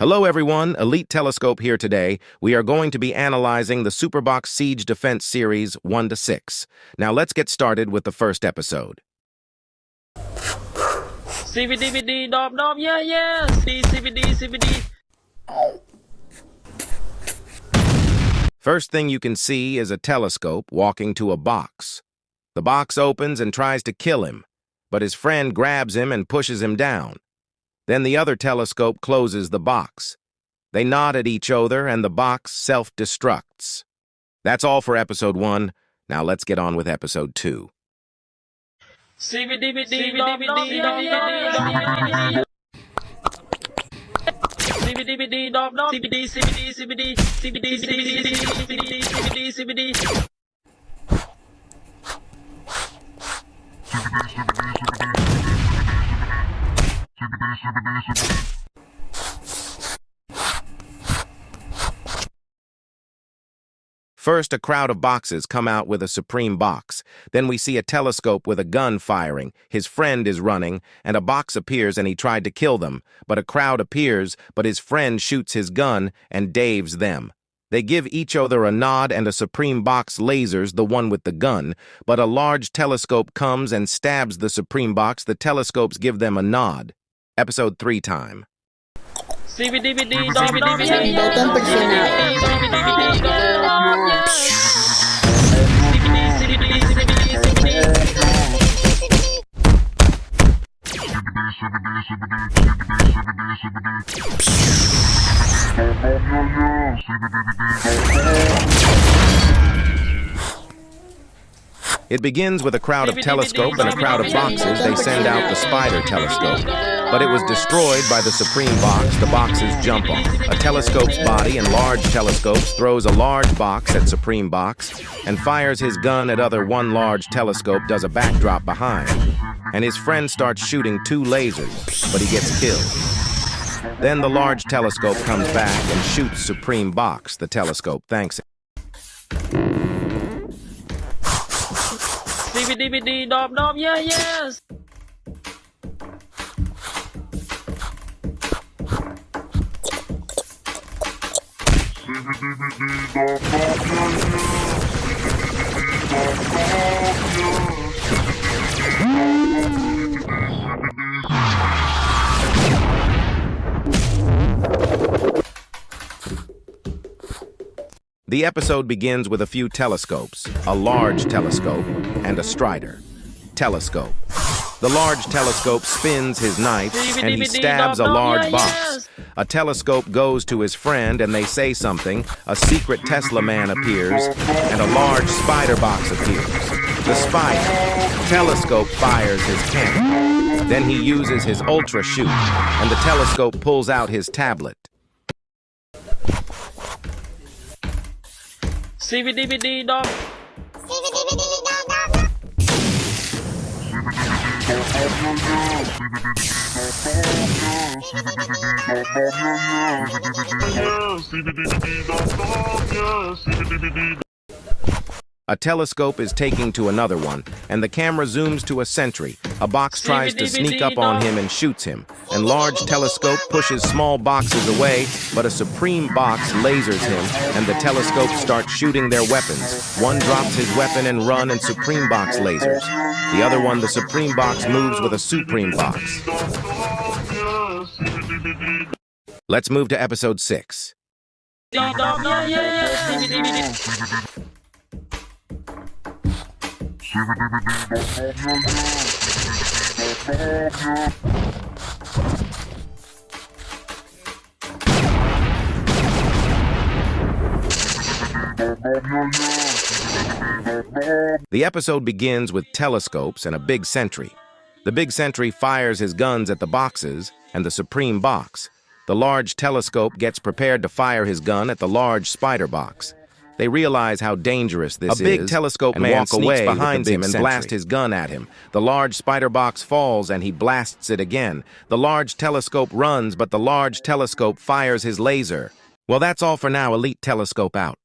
Hello everyone, Elite Telescope here today. We are going to be analyzing the Superbox Siege Defense Series 1-6. Now let's get started with the first episode. CBD, dop, yeah, CBD. First thing you can see is a telescope walking to a box. The box opens and tries to kill him, but his friend grabs him and pushes him down. Then the other telescope closes the box. They nod at each other and the box self-destructs. That's all for episode 1. Now let's get on with episode 2. CBD, dop, CBD. First, a crowd of boxes come out with a supreme box. Then we see a telescope with a gun firing. His friend is running, and a box appears and he tried to kill them. But a crowd appears, but his friend shoots his gun and daves them. They give each other a nod and a supreme box lasers the one with the gun, but a large telescope comes and stabs the supreme box. The telescopes give them a nod. Episode 3 time. CBD, dop, Botón presionado. It begins with a crowd of telescope and a crowd of boxes. They send out the spider telescope, but it was destroyed by the supreme box. The boxes jump off. A telescope's body and large telescopes throws a large box at supreme box and fires his gun at other. One large telescope does a backdrop behind, and his friend starts shooting 2 lasers, but he gets killed. Then the large telescope comes back and shoots supreme box. The telescope thanks it. CBD, dop, yeah. The episode begins with a few telescopes, a large telescope and a strider. Telescope. The large telescope spins his knife and he stabs a large box. A telescope goes to his friend and they say something. A secret Tesla man appears and a large spider box appears. The spider. Telescope fires his cannon. Then he uses his ultra shoot and the telescope pulls out his tablet. CBD, dop. A telescope is taking to another one, and the camera zooms to a sentry. A box tries to sneak up on him and shoots him, and large telescope pushes small boxes away, but a supreme box lasers him, and the telescope starts shooting their weapons. One drops his weapon and run, and supreme box lasers. The other one, the supreme box, moves with a supreme box. Let's move to episode 6. The episode begins with telescopes and a big sentry. The big sentry fires his guns at the boxes and the supreme box. The large telescope gets prepared to fire his gun at the large spider box. They realize how dangerous this is. A big telescope man walks away behind him and blasts his gun at him. The large spider box falls and he blasts it again. The large telescope runs, but the large telescope fires his laser. Well, that's all for now. Elite Telescope out.